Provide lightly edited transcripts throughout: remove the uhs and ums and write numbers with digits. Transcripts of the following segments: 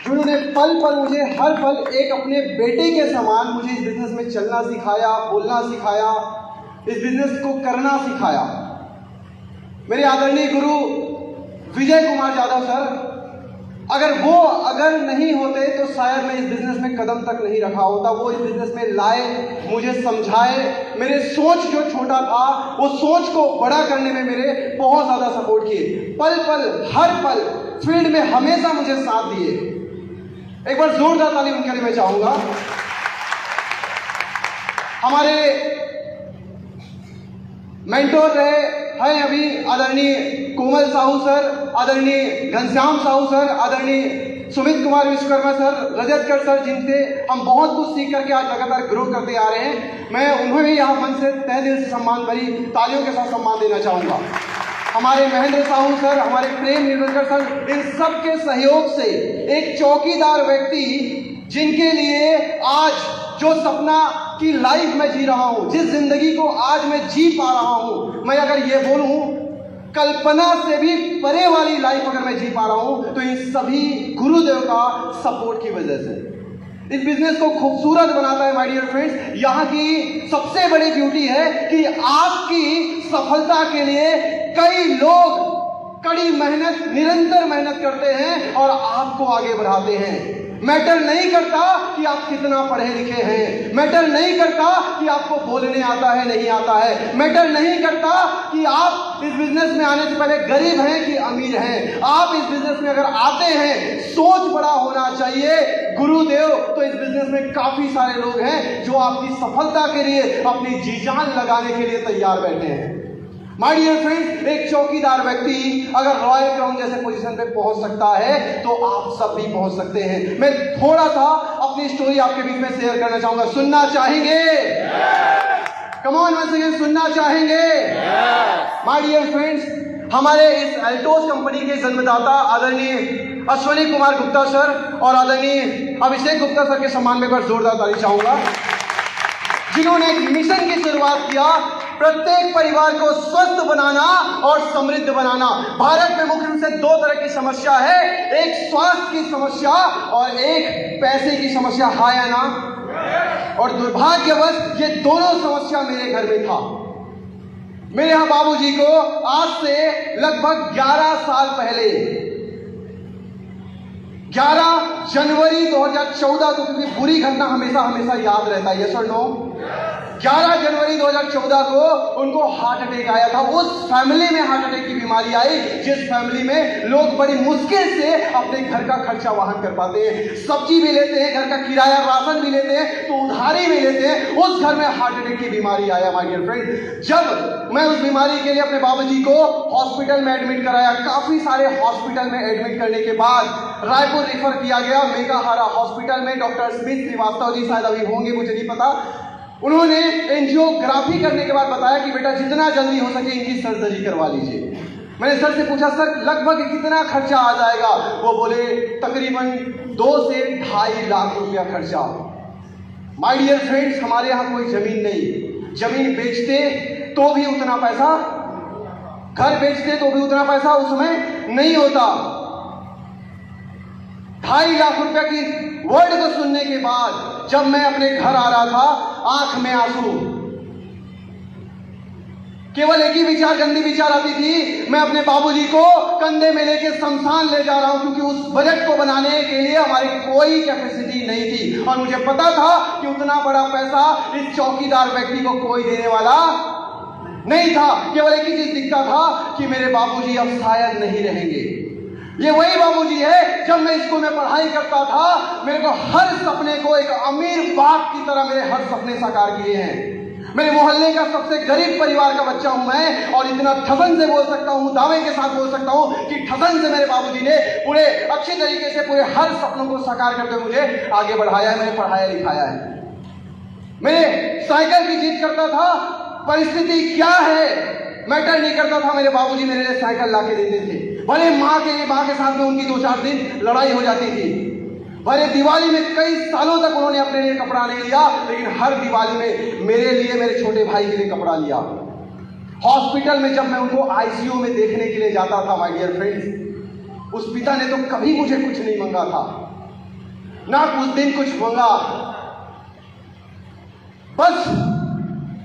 उन्होंने पल पल मुझे हर पल एक अपने बेटे के समान मुझे इस बिजनेस में चलना सिखाया, बोलना सिखाया, इस बिजनेस को करना सिखाया। मेरे आदरणीय गुरु विजय कुमार यादव सर, अगर नहीं होते तो शायद मैं इस बिजनेस में कदम तक नहीं रखा होता। वो इस बिजनेस में लाए, मुझे समझाए, मेरे सोच जो छोटा था वो सोच को बड़ा करने में मेरे बहुत ज़्यादा सपोर्ट किए। पल पल हर पल फील्ड में हमेशा मुझे साथ दिए। एक बार जोरदार ताली उनके लिए मैं चाहूंगा। हमारे मेंटोर रहे हैं अभी आदरणीय कोमल साहू सर, आदरणीय घनश्याम साहू सर, आदरणीय सुमित कुमार विश्वकर्मा सर, रजतकर सर, जिनसे हम बहुत कुछ सीख करके आज लगातार ग्रो करते आ रहे हैं। मैं उन्हें भी यहाँ मन से तहे दिल से सम्मान भरी तालियों के साथ सम्मान देना चाहूँगा। हमारे महेंद्र साहू सर, हमारे प्रेम निर्वलकर सर, इन सब के सहयोग से एक चौकीदार व्यक्ति जिनके लिए आज जो सपना की लाइफ में जी रहा हूं, जिस जिंदगी को आज मैं जी पा रहा हूं, मैं अगर ये बोलूं कल्पना से भी परे वाली लाइफ अगर मैं जी पा रहा हूं तो इन सभी गुरुदेव का सपोर्ट की वजह से। इस बिजनेस को खूबसूरत बनाता है माय डियर फ्रेंड्स। यहाँ की सबसे बड़ी ब्यूटी है कि आपकी सफलता के लिए कई लोग कड़ी मेहनत, निरंतर मेहनत करते हैं और आपको आगे बढ़ाते हैं। मैटर नहीं करता कि आप कितना पढ़े लिखे हैं, मैटर नहीं करता कि आपको बोलने आता है नहीं आता है, मैटर नहीं करता कि आप इस बिजनेस में आने से पहले गरीब हैं कि अमीर हैं। आप इस बिजनेस में अगर आते हैं, सोच बड़ा होना चाहिए। गुरुदेव तो इस बिजनेस में काफी सारे लोग हैं जो आपकी सफलता के लिए अपनी जी जान लगाने के लिए तैयार बैठे हैं। माय डियर फ्रेंड्स, एक चौकीदार व्यक्ति अगर रॉयल क्राउन जैसे पोजीशन पे पहुंच सकता है तो आप सब भी पहुंच सकते हैं। मैं थोड़ा सा अपनी स्टोरी आपके बीच में शेयर करना चाहूंगा। सुनना चाहेंगे? कम ऑन वंस अगेन, सुनना चाहेंगे? माय डियर फ्रेंड्स, हमारे इस एल्टोस कंपनी के जन्मदाता आदरणीय अश्विनी कुमार गुप्ता सर और आदरणीय अभिषेक गुप्ता सर के सम्मान में एक बार जोरदार ताली चाहूंगा, जिन्होंने एक मिशन की शुरुआत किया, प्रत्येक परिवार को स्वस्थ बनाना और समृद्ध बनाना। भारत में मुख्य रूप से दो तरह की समस्या है, एक स्वास्थ्य की समस्या और एक पैसे की समस्या, हाँ या ना? और दुर्भाग्यवश ये दोनों समस्या मेरे घर में था। मेरे यहाँ बाबूजी को आज से लगभग 11 साल पहले 11 जनवरी 2014 को, क्योंकि बुरी घटना हमेशा हमेशा याद रहता है, यस और नो? 11 जनवरी 2014 को उनको हार्ट अटैक आया था। उस फैमिली में हार्ट अटैक की बीमारी आई जिस फैमिली में लोग बड़ी मुश्किल से अपने घर का खर्चा वहन कर पाते हैं, सब्जी भी लेते हैं, घर का किराया राशन भी लेते हैं, तो उधारी भी लेते हैं। उस घर में हार्ट अटैक की बीमारी आया माय डियर फ्रेंड। जब मैं उस बीमारी के लिए अपने बाबूजी को हॉस्पिटल में एडमिट कराया, काफी सारे हॉस्पिटल में एडमिट करने के बाद रायपुर रेफर किया गया मेघाहारा हॉस्पिटल में। डॉक्टर स्मिथ श्रीवास्तव जी शायद अभी होंगे, मुझे नहीं पता। उन्होंने एंजियोग्राफी करने के बाद बताया कि बेटा जितना जल्दी हो सके इनकी सर्जरी करवा लीजिए। मैंने सर से पूछा, सर लगभग कितना खर्चा आ जाएगा? वो बोले तकरीबन 2 से 2.5 लाख रुपया खर्चा। माय डियर फ्रेंड्स, हमारे यहाँ कोई जमीन नहीं, जमीन बेचते तो भी उतना पैसा, घर बेचते तो भी उतना पैसा उस समय नहीं होता। 2.5 लाख रुपया की वर्ड को सुनने के बाद जब मैं अपने घर आ रहा था, आंख में आंसू, केवल एक ही विचार, गंदी विचार आती थी, मैं अपने बाबूजी को कंधे में लेके शमशान ले जा रहा हूं, क्योंकि उस बजट को बनाने के लिए हमारी कोई कैपेसिटी नहीं थी और मुझे पता था कि उतना बड़ा पैसा इस चौकीदार व्यक्ति को कोई देने वाला नहीं था। केवल एक ही चीज दिखता था कि मेरे बाबूजी अब शायद नहीं रहेंगे। ये वही बाबूजी है जब मैं स्कूल में पढ़ाई करता था, मेरे को हर सपने को एक अमीर बाप की तरह मेरे हर सपने साकार किए हैं। मेरे मोहल्ले का सबसे गरीब परिवार का बच्चा हूं मैं और इतना ठसन से बोल सकता हूं, दावे के साथ बोल सकता हूं कि ठसन से मेरे बाबूजी ने पूरे अच्छे तरीके से पूरे हर सपनों को साकार करके मुझे आगे बढ़ाया है, मैंने पढ़ाया लिखाया है। मैं साइकिल की जिद करता था, परिस्थिति क्या है मैटर नहीं करता था, मेरे बाबूजी मेरे लिए साइकिल ला के देते थे। भले माँ के साथ में उनकी 2-4 दिन लड़ाई हो जाती थी, भले दिवाली में कई सालों तक उन्होंने अपने लिए कपड़ा नहीं लिया, लेकिन हर दिवाली में मेरे लिए, मेरे छोटे भाई के लिए कपड़ा लिया। हॉस्पिटल में जब मैं उनको आईसीयू में देखने के लिए जाता था माय डियर फ्रेंड्स, उस पिता ने तो कभी मुझे कुछ नहीं मांगा था, ना कुछ दिन कुछ मंगा। बस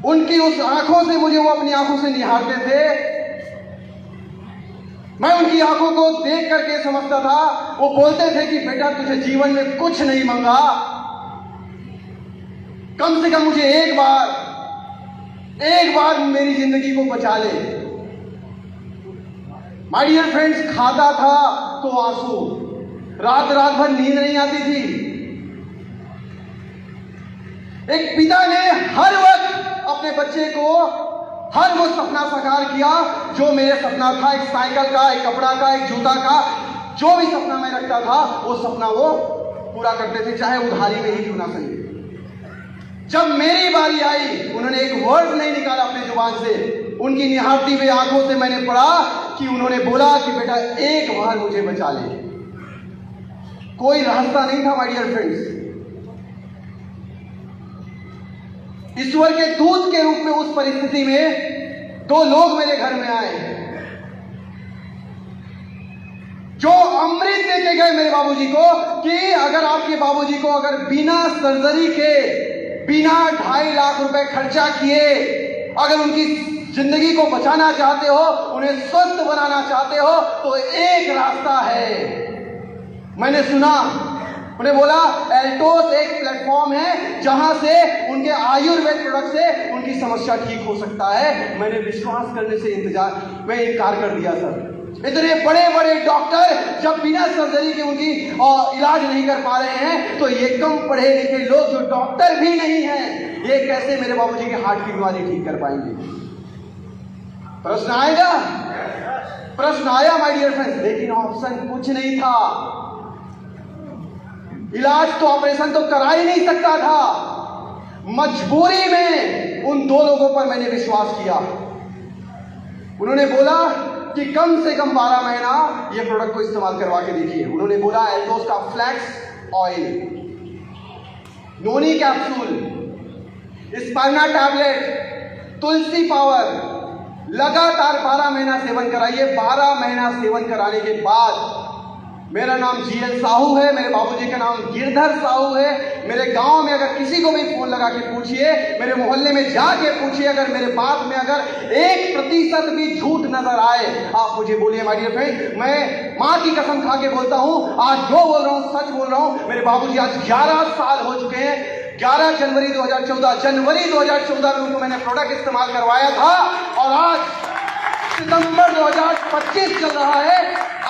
उनकी उस आंखों से मुझे वो अपनी आंखों से निहारते थे। मैं उनकी आंखों को देख करके समझता था, वो बोलते थे कि बेटा तुझे जीवन में कुछ नहीं मंगा, कम से कम मुझे एक बार मेरी जिंदगी को बचा ले। माय डियर फ्रेंड्स, खाता था तो आंसू, रात भर नींद नहीं आती थी। एक पिता ने हर वक्त अपने बच्चे को हर वो सपना साकार किया जो मेरे सपना था, एक साइकिल का, एक कपड़ा का, एक जूता का, जो भी सपना मैं रखता था वो सपना वो पूरा करते थे, चाहे उधारी में ही क्यों ना सही। जब मेरी बारी आई, उन्होंने एक वर्ड नहीं निकाला अपने जुबान से। उनकी निहारती हुई आंखों से मैंने पढ़ा कि उन्होंने बोला कि बेटा एक बार मुझे बचा ले। कोई रास्ता नहीं था माय डियर फ्रेंड्स। ईश्वर के दूत के रूप में उस परिस्थिति में दो लोग मेरे घर में आए जो अमृत देके गए मेरे बाबूजी को कि अगर आपके बाबूजी को अगर बिना सर्जरी के, बिना 2.5 लाख रुपए खर्चा किए अगर उनकी जिंदगी को बचाना चाहते हो, उन्हें स्वस्थ बनाना चाहते हो, तो एक रास्ता है। मैंने सुना, उन्हें बोला एल्टोस एक प्लेटफॉर्म है जहां से उनके आयुर्वेद प्रोडक्ट से उनकी समस्या ठीक हो सकता है। मैंने विश्वास करने से इनकार कर दिया सर। इतने बड़े बड़े डॉक्टर जब बिना सर्जरी के उनकी इलाज नहीं कर पा रहे हैं, तो ये कम पढ़े लिखे लोग जो डॉक्टर भी नहीं हैं, ये कैसे मेरे बाबूजी के हार्ट की बीमारी ठीक कर पाएंगे? प्रश्न आया माय डियर फ्रेंड्स, लेकिन ऑप्शन कुछ नहीं था। इलाज तो, ऑपरेशन तो करा ही नहीं सकता था। मजबूरी में उन दो लोगों पर मैंने विश्वास किया। उन्होंने बोला कि कम से कम 12 महीना ये प्रोडक्ट को इस्तेमाल करवा के देखिए। उन्होंने बोला एल्टोस का फ्लैक्स ऑयल, नोनी कैप्सूल, स्पाइना टैबलेट, तुलसी पावर, लगातार 12 महीना सेवन कराइए। 12 महीना सेवन कराने के बाद, मेरा नाम GL साहू है, मेरे बाबूजी का नाम गिरधर साहू है। मेरे गांव में अगर किसी को भी फोन लगा के पूछिए, मेरे मोहल्ले में जाके पूछिए, अगर मेरे बात में अगर 1% भी झूठ नजर आए, आप मुझे बोलिए माय डियर फ्रेंड। मैं मां की कसम खा के बोलता हूं, आज जो बोल रहा हूं सच बोल रहा हूं। मेरे बाबूजी आज 11 साल हो चुके हैं। 11 जनवरी 2014 में उनको मैंने प्रोडक्ट इस्तेमाल करवाया था और आज सितंबर 2025 चल रहा है।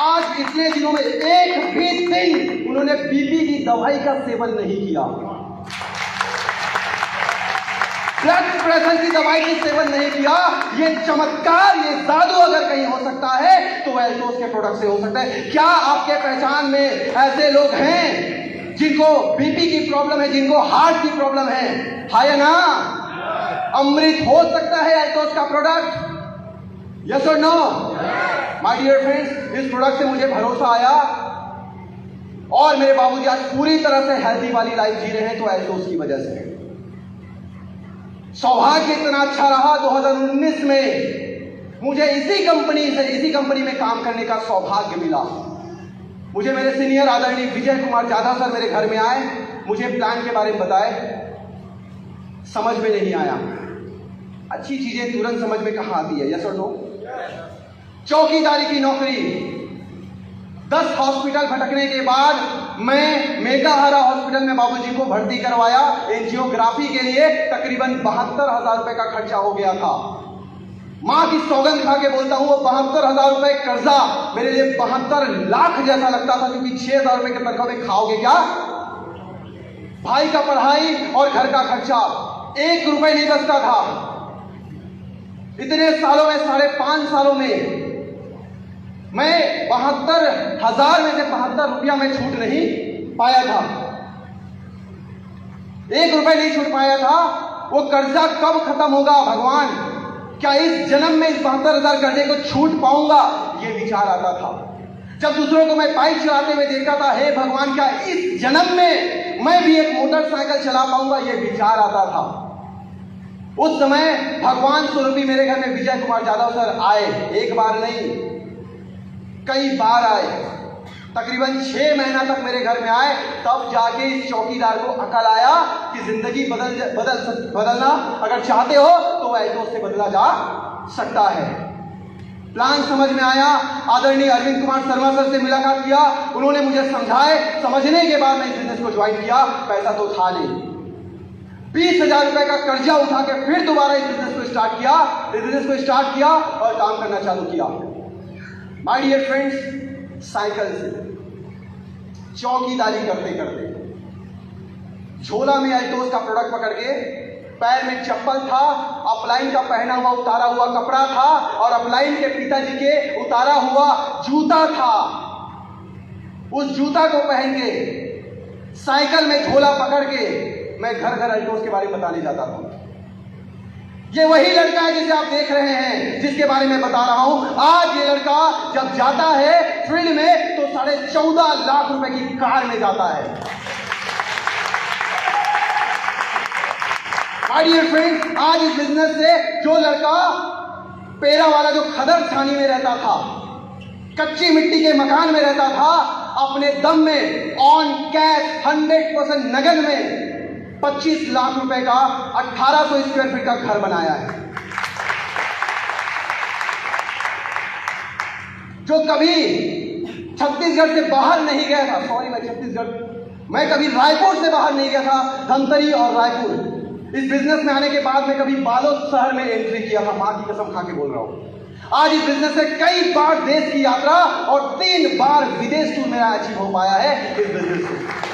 आज इतने दिनों में एक भी दिन उन्होंने बीपी की दवाई का सेवन नहीं किया, ब्लड प्रेशर की दवाई की सेवन नहीं किया। ये चमत्कार, ये जादू अगर कहीं हो सकता है तो एल्टोस के प्रोडक्ट से हो सकता है। क्या आपके पहचान में ऐसे लोग हैं जिनको बीपी की प्रॉब्लम है, जिनको हार्ट की प्रॉब्लम है या ना? अमृत हो सकता है एल्टोस का प्रोडक्ट, यस और नो? माय डियर फ्रेंड्स, इस प्रोडक्ट से मुझे भरोसा आया और मेरे बाबूजी आज पूरी तरह से हेल्दी वाली लाइफ जी रहे हैं, तो एल्टोस की वजह से। सौभाग्य इतना अच्छा रहा, 2019 में मुझे इसी कंपनी में काम करने का सौभाग्य मिला। मुझे मेरे सीनियर आदरणीय विजय कुमार जाधव सर मेरे घर में आए, मुझे प्लान के बारे में बताए। समझ में नहीं आया। अच्छी चीजें तुरंत समझ में कहां आती है, यस और नो? चौकीदारी की नौकरी, 10 हॉस्पिटल भटकने के बाद मैं मेघाहारा हॉस्पिटल में बाबूजी को भर्ती करवाया। एंजियोग्राफी के लिए तकरीबन 72,000 रुपए का खर्चा हो गया था। मां की सौगंध खा के बोलता हूं, वो 72,000 रुपए कर्जा मेरे लिए 72 लाख जैसा लगता था, क्योंकि 6,000 रुपए के तनख्वाह में खाओगे क्या? भाई का पढ़ाई और घर का खर्चा 1 रुपए नहीं बचता था। इतने सालों में, 5.5 सालों में मैं 72,000 में से 72 रुपया में छूट नहीं पाया था, 1 रुपए नहीं छूट पाया था। वो कर्जा कब खत्म होगा भगवान? क्या इस जन्म में इस 72,000 कर्जे को छूट पाऊंगा? ये विचार आता था। जब दूसरों को मैं बाइक चलाते हुए देखता था, हे भगवान क्या इस जन्म में मैं भी एक मोटरसाइकिल चला पाऊंगा? ये विचार आता था। उस समय भगवान स्वरूपी मेरे घर में विजय कुमार जाधव सर आए। एक बार नहीं, कई बार आए। तकरीबन 6 महीना तक मेरे घर में आए, तब जाके इस चौकीदार को अकल आया कि जिंदगी बदलना अगर चाहते हो तो एल्टोस से बदला जा सकता है। प्लान समझ में आया। आदरणीय अरविंद कुमार शर्मा सर से मुलाकात किया, उन्होंने मुझे समझाए, समझने के बाद मैं इस बिजनेस को ज्वाइन किया। पैसा तो था नहीं, 20,000 रुपए का कर्जा उठा के फिर दोबारा इस बिजनेस को स्टार्ट किया और काम करना चालू किया। माय डियर फ्रेंड्स, साइकिल से चौकीदारी करते करते, झोला में एल्टोस का प्रोडक्ट पकड़ के, पैर में चप्पल था, अपलाइन का पहना हुआ उतारा हुआ कपड़ा था और अपलाइन के पिताजी के उतारा हुआ जूता था। उस जूता को पहन के, साइकिल में झोला पकड़ के मैं घर घर एल्टोस के बारे में बताने जाता था। ये वही लड़का है जिसे आप देख रहे हैं, जिसके बारे में बता रहा हूं। आज ये लड़का जब जाता है फील्ड में तो 14.5 लाख रुपए की कार में जाता है। माय डियर फ्रेंड्स, आज इस बिजनेस से जो लड़का पेरा वाला जो खदर छानी में रहता था, कच्ची मिट्टी के मकान में रहता था, अपने दम में ऑन कैश 100% नगद में 25 लाख रुपए का 1800 स्क्वायर फीट का घर बनाया है। जो कभी छत्तीसगढ़ से बाहर नहीं गया था, मैं कभी रायपुर से बाहर नहीं गया था, धमतरी और रायपुर। इस बिजनेस में आने के बाद मैं कभी बालोद शहर में एंट्री किया था, मां की कसम खा के बोल रहा हूं। आज इस बिजनेस से कई बार देश की यात्रा और 3 बार विदेश टूर मेरा अचीव हो पाया है इस बिजनेस से।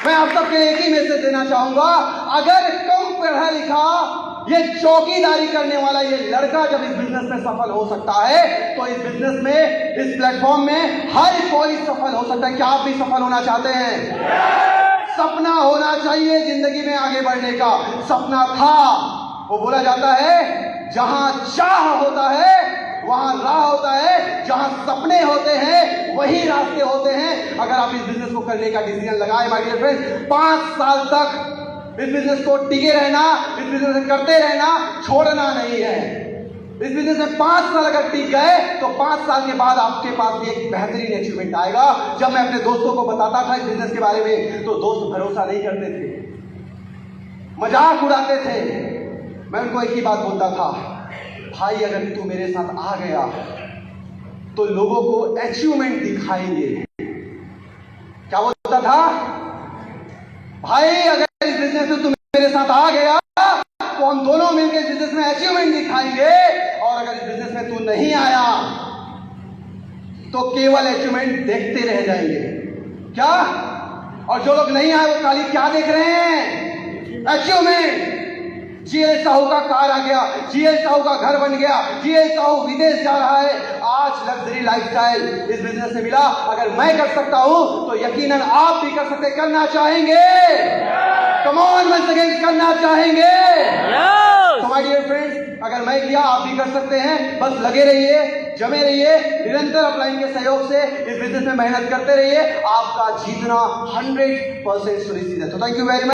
मैं आप सबके लिए एक ही मैसेज देना चाहूंगा, अगर कम पढ़ा लिखा ये चौकीदारी करने वाला ये लड़का जब इस बिजनेस में सफल हो सकता है, तो इस बिजनेस में, इस प्लेटफॉर्म में हर कोई सफल हो सकता है। क्या आप भी सफल होना चाहते हैं? सपना होना चाहिए जिंदगी में आगे बढ़ने का। सपना था, वो बोला जाता है जहां चाह होता है वहां राह होता है, जहां सपने होते हैं वही रास्ते होते हैं। अगर आप इस बिजनेस को करने का डिसीजन लगाए माय डियर फ्रेंड्स, 5 साल तक इस बिजनेस को टिके रहना, इस बिजनेस करते रहना, छोड़ना नहीं है। इस बिजनेस में 5 साल अगर टिक गए तो 5 साल के बाद आपके पास भी एक बेहतरीन अचीवमेंट आएगा। जब मैं अपने दोस्तों को बताता था इस बिजनेस के बारे में, तो दोस्त भरोसा नहीं करते थे, मजाक उड़ाते थे। मैं उनको एक ही बात बोलता था, भाई अगर तू मेरे साथ आ गया तो लोगों को अचीवमेंट दिखाएंगे। क्या बोलता था? भाई अगर इस बिजनेस में तू मेरे साथ आ गया तो हम दोनों मिलकर इस बिजनेस में अचीवमेंट दिखाएंगे, और अगर इस बिजनेस में तू नहीं आया तो केवल अचीवमेंट देखते रह जाएंगे। क्या? और जो लोग नहीं आए वो खाली क्या देख रहे हैं? अचीवमेंट। जीएल साहू का कार आ गया, जीएल साहू का घर बन गया, जीएल साहू विदेश जा रहा है। आज लग्जरी लाइफस्टाइल इस बिजनेस से मिला। अगर मैं कर सकता हूं तो यकीनन आप भी कर सकते, करना चाहेंगे? कम ऑन वंस अगेन, करना चाहेंगे? तो माय डियर फ्रेंड्स, अगर मैं किया आप भी कर सकते हैं। बस लगे रहिए, जमे रहिए, निरंतर अपलाइन के सहयोग से इस बिजनेस में मेहनत करते रहिए। आपका जीतना 100% सुनिश्चित है। तो थैंक यू वेरी मच।